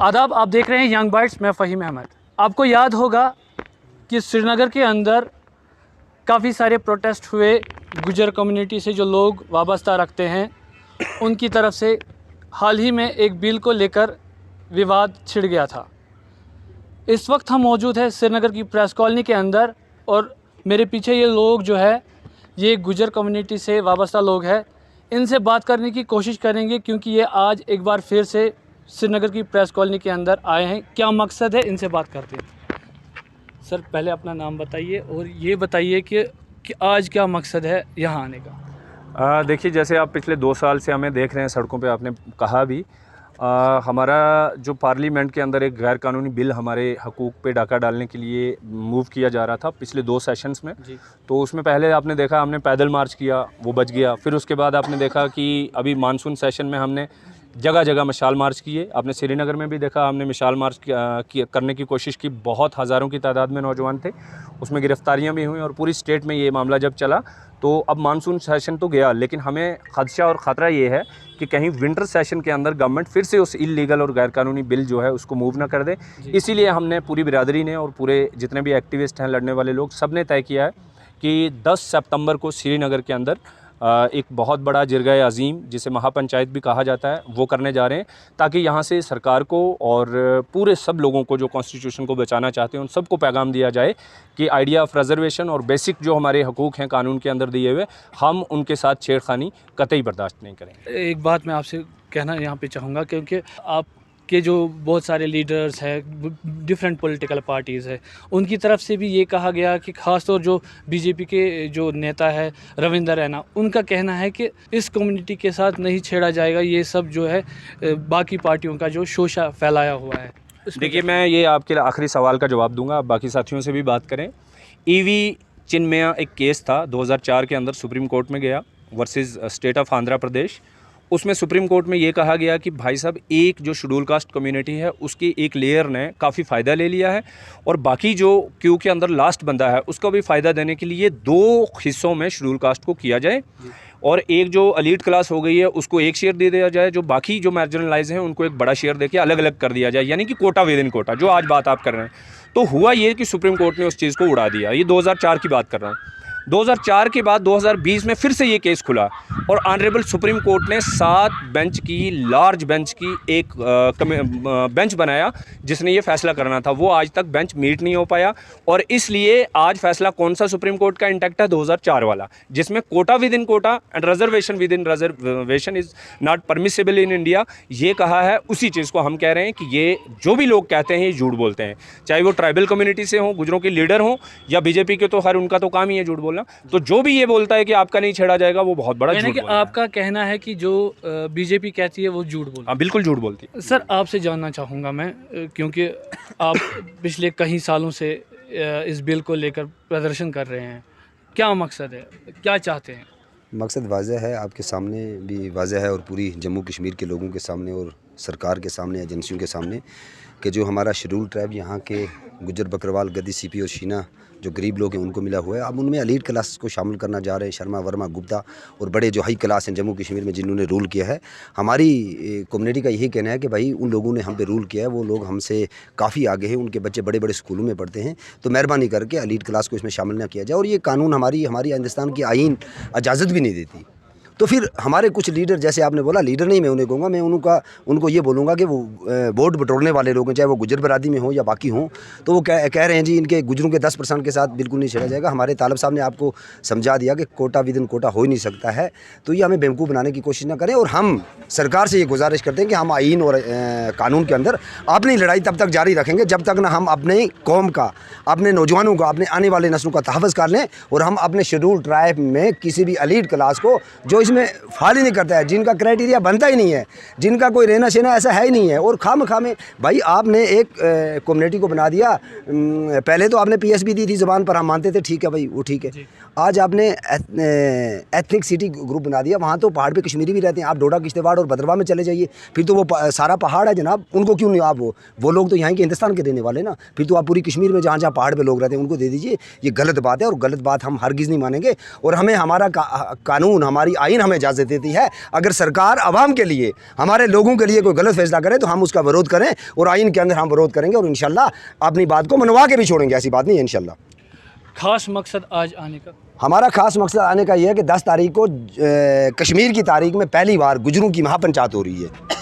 आदाब, आप देख रहे हैं यंग बाइट्स। मैं फ़हीम अहमद। आपको याद होगा कि श्रीनगर के अंदर काफ़ी सारे प्रोटेस्ट हुए गुजर कम्युनिटी से जो लोग वाबस्ता रखते हैं उनकी तरफ से। हाल ही में एक बिल को लेकर विवाद छिड़ गया था। इस वक्त हम मौजूद हैं श्रीनगर की प्रेस कॉलोनी के अंदर और मेरे पीछे ये लोग जो है ये गुजर कम्युनिटी से वाबस्ता लोग हैं। इनसे बात करने की कोशिश करेंगे क्योंकि ये आज एक बार फिर से श्रीनगर की प्रेस कॉलोनी के अंदर आए हैं। क्या मकसद है, इनसे बात करते हैं। सर, पहले अपना नाम बताइए और ये बताइए कि आज क्या मकसद है यहाँ आने का। देखिए, जैसे आप पिछले 2 साल से हमें देख रहे हैं सड़कों पे, आपने कहा भी हमारा जो पार्लियामेंट के अंदर एक गैर कानूनी बिल हमारे हकूक़ पे डाका डालने के लिए मूव किया जा रहा था पिछले 2 सेशंस में। तो उसमें पहले आपने देखा हमने पैदल मार्च किया, वो बच गया। फिर उसके बाद आपने देखा कि अभी मानसून सेशन में हमने जगह जगह मशाल मार्च किए। आपने श्रीनगर में भी देखा, हमने मशाल मार्च करने की कोशिश की। बहुत हज़ारों की तादाद में नौजवान थे, उसमें गिरफ्तारियां भी हुई और पूरी स्टेट में ये मामला जब चला तो अब मानसून सेशन तो गया, लेकिन हमें खदशा और ख़तरा ये है कि कहीं विंटर सेशन के अंदर गवर्नमेंट फिर से उस इल्लीगल और गैरकानूनी बिल जो है उसको मूव ना कर दे। इसीलिए हमने पूरी बिरादरी ने और पूरे जितने भी एक्टिविस्ट हैं, लड़ने वाले लोग, सब ने तय किया है कि 10 सितंबर को श्रीनगर के अंदर एक बहुत बड़ा जिरगा अज़ीम, जिसे महापंचायत भी कहा जाता है, वो करने जा रहे हैं ताकि यहाँ से सरकार को और पूरे सब लोगों को जो कॉन्स्टिट्यूशन को बचाना चाहते हैं उन सबको पैगाम दिया जाए कि आइडिया ऑफ रिजर्वेशन और बेसिक जो हमारे हकूक़ हैं कानून के अंदर दिए हुए, हम उनके साथ छेड़खानी कतई बर्दाश्त नहीं करेंगे। एक बात मैं आपसे कहना यहाँ पे चाहूँगा क्योंकि आप के जो बहुत सारे लीडर्स हैं, डिफरेंट पॉलिटिकल पार्टीज़ है, उनकी तरफ से भी ये कहा गया कि ख़ासतौर जो बीजेपी के जो नेता है रविंदर रैना, उनका कहना है कि इस कम्युनिटी के साथ नहीं छेड़ा जाएगा। ये सब जो है बाकी पार्टियों का जो शोषा फैलाया हुआ है। देखिए, मैं ये आपके आखिरी सवाल का जवाब दूंगा, आप बाकी साथियों से भी बात करें। ईवी चिन्मया एक केस था 2004 के अंदर, सुप्रीम कोर्ट में गया versus state of Andhra Pradesh. उसमें सुप्रीम कोर्ट में ये कहा गया कि भाई साहब, एक जो शेड्यूल कास्ट कम्युनिटी है उसकी एक लेयर ने काफ़ी फ़ायदा ले लिया है और बाकी जो क्यू के अंदर लास्ट बंदा है उसको भी फ़ायदा देने के लिए 2 हिस्सों में शेड्यूल कास्ट को किया जाए और एक जो एलीट क्लास हो गई है उसको एक शेयर दे दिया जाए, जो बाकी जो मार्जिनलाइज हैं उनको एक बड़ा शेयर देके अलग अलग कर दिया जाए, यानी कि कोटा विद इन कोटा, जो आज बात आप कर रहे हैं। तो हुआ ये कि सुप्रीम कोर्ट ने उस चीज़ को उड़ा दिया। ये 2004 की बात कर रहा हूँ। 2004 के बाद 2020 में फिर से ये केस खुला और ऑनरेबल सुप्रीम कोर्ट ने 7 बेंच की लार्ज बेंच की एक बेंच बनाया जिसने ये फैसला करना था। वो आज तक बेंच मीट नहीं हो पाया और इसलिए आज फैसला कौन सा सुप्रीम कोर्ट का इंटैक्ट है, 2004 वाला, जिसमें quota within quota and reservation within reservation is not permissible in India, ये कहा है। उसी चीज़ को हम कह रहे हैं कि ये जो भी लोग कहते हैं ये झूठ बोलते हैं, चाहे वो ट्राइबल कम्युनिटी से हों, गुजरों के लीडर हों या बीजेपी के, तो हर उनका तो काम ही है झूठ बोलना। तो जो भी ये बोलता है कि आपका नहीं छेड़ा जाएगा वो बहुत बड़ा झूठ बोलता है। आपका कहना है कि जो बीजेपी कहती है वो झूठ बोलती है। हाँ, बिल्कुल झूठ बोलती है। सर, आपसे जानना चाहूँगा मैं, क्योंकि आप पिछले कई सालों से इस बिल को लेकर प्रदर्शन कर रहे हैं, क्या मकसद है, क्या चाहते हैं? मकसद वाज़ह है, आपके सामने भी वाज़ह है और पूरी जम्मू कश्मीर के लोगों के सामने और सरकार के सामने, एजेंसियों के सामने, कि जो हमारा शेड्यूल ट्राइब यहाँ के गुज्जर, बकरवाल, गद्दी, सीपी और शीना जो गरीब लोग हैं उनको मिला हुआ है, अब उनमें एलीट क्लास को शामिल करना जा रहे हैं। शर्मा, वर्मा, गुप्ता और बड़े जो हाई क्लास हैं जम्मू कश्मीर में जिन्होंने रूल किया है। हमारी कम्युनिटी का यही कहना है कि भाई उन लोगों ने हम पे रूल किया है, वो लोग हमसे काफ़ी आगे हैं, उनके बच्चे बड़े बड़े स्कूलों में पढ़ते हैं, तो मेहरबानी करके एलीट क्लास को इसमें शामिल ना किया जाए। और ये कानून हमारी हिंदुस्तान की आईन इजाज़त भी नहीं देती। तो फिर हमारे कुछ लीडर, जैसे आपने बोला, लीडर नहीं मैं उन्हें कहूँगा, मैं उनको ये बोलूँगा कि वो वोट बटोरने वाले लोग हैं, चाहे वो गुजर बरादरी में हो या बाकी हों, तो वो कह रहे हैं जी इनके गुजरों के 10% के साथ बिल्कुल नहीं छेड़ा जाएगा। हमारे तालब साहब ने आपको समझा दिया कि कोटा विद इन कोटा हो ही नहीं सकता है, तो ये हमें बेवकूफ़ बनाने की कोशिश ना करें। और हम सरकार से ये गुजारिश करते हैं कि हम आईन और कानून के अंदर अपनी लड़ाई तब तक जारी रखेंगे जब तक ना हम अपने कौम का, अपने नौजवानों का, अपने आने वाले नस्लों का तहफ़्फ़ुज़ कर लें और हम अपने शेड्यूल ट्राइब में किसी भी एलीट क्लास को जो इसमें फाल ही नहीं करता है, जिनका क्राइटेरिया बनता ही नहीं है, जिनका कोई रहना सहना ऐसा है ही नहीं है, और खाम में भाई आपने एक कम्युनिटी को बना दिया। पहले तो आपने पीएसबी दी थी ज़बान पर, हम मानते थे ठीक है भाई वो ठीक है। आज आपने एथनिक सिटी ग्रुप बना दिया। वहाँ तो पहाड़ पे कश्मीरी भी रहते हैं। आप डोडा किश्तवाड़ और भद्रवाह में चले जाइए, फिर तो वो सारा पहाड़ है जनाब, उनको क्यों नहीं आप वो लोग तो यहाँ के हिंदुस्तान के रहने वाले ना। फिर तो आप पूरी कश्मीर में जहाँ जहाँ पहाड़ पे लोग रहते हैं उनको दे दीजिए। ये गलत बात है और गलत बात हम हरगिज़ नहीं मानेंगे। और हमें हमारा कानून, हमारी आइन हमें इजाज़त देती है, अगर सरकार आवाम के लिए, हमारे लोगों के लिए कोई गलत फैसला करे तो हम उसका विरोध करें और आइन के अंदर हम विरोध करेंगे और इंशाल्लाह अपनी बात को मनवा के भी छोड़ेंगे। ऐसी बात नहीं है इंशाल्लाह। खास मकसद आज आने का? हमारा खास मकसद आने का यह है कि 10 तारीख को कश्मीर की तारीख में पहली बार गुजरों की महापंचायत हो रही है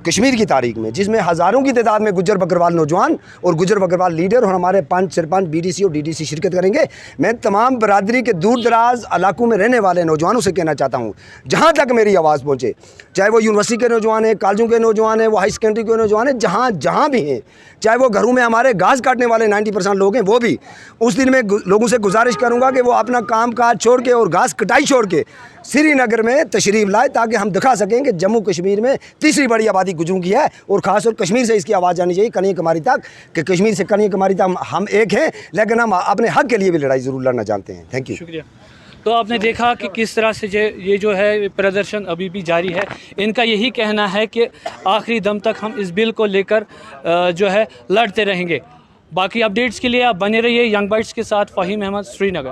कश्मीर की तारीख में, जिसमें हज़ारों की तादाद में गुज्जर बकरवाल नौजवान और गुज्जर बकरवाल लीडर और हमारे पंच, सरपंच, बीडीसी और डीडीसी शिरकत करेंगे। मैं तमाम बरादरी के दूर दराज इलाकों में रहने वाले नौजवानों से कहना चाहता हूँ, जहाँ तक मेरी आवाज़ पहुँचे, चाहे वो यूनिवर्सिटी के नौजवान हैं, कॉलेजों के नौजवान हैं, वो हाई सेकेंडरी के नौजवान हैं, जहाँ भी हैं, चाहे वो घरों में हमारे घास काटने वाले 90% लोग हैं, वो भी उस दिन मैं लोगों से गुजारिश करूँगा कि वो अपना काम काज छोड़ के और घास कटाई छोड़ के श्रीनगर में तशरीफ़ लाए, ताकि हम दिखा सकें कि जम्मू कश्मीर में तीसरी बड़ी आबादी गुजरों की है और ख़ास और कश्मीर से इसकी आवाज़ आनी चाहिए कन्याकुमारी तक, कि कश्मीर से कन्याकुमारी तक हम एक हैं, लेकिन हम अपने हक़ के लिए भी लड़ाई ज़रूर लड़ना जानते हैं। थैंक यू, शुक्रिया। तो आपने देखा कि किस तरह से ये जो है प्रदर्शन अभी भी जारी है। इनका यही कहना है कि आखिरी दम तक हम इस बिल को लेकर जो है लड़ते रहेंगे। बाकी अपडेट्स के लिए आप बने रहिए यंग बाइट्स के साथ। फ़हीम अहमद, श्रीनगर।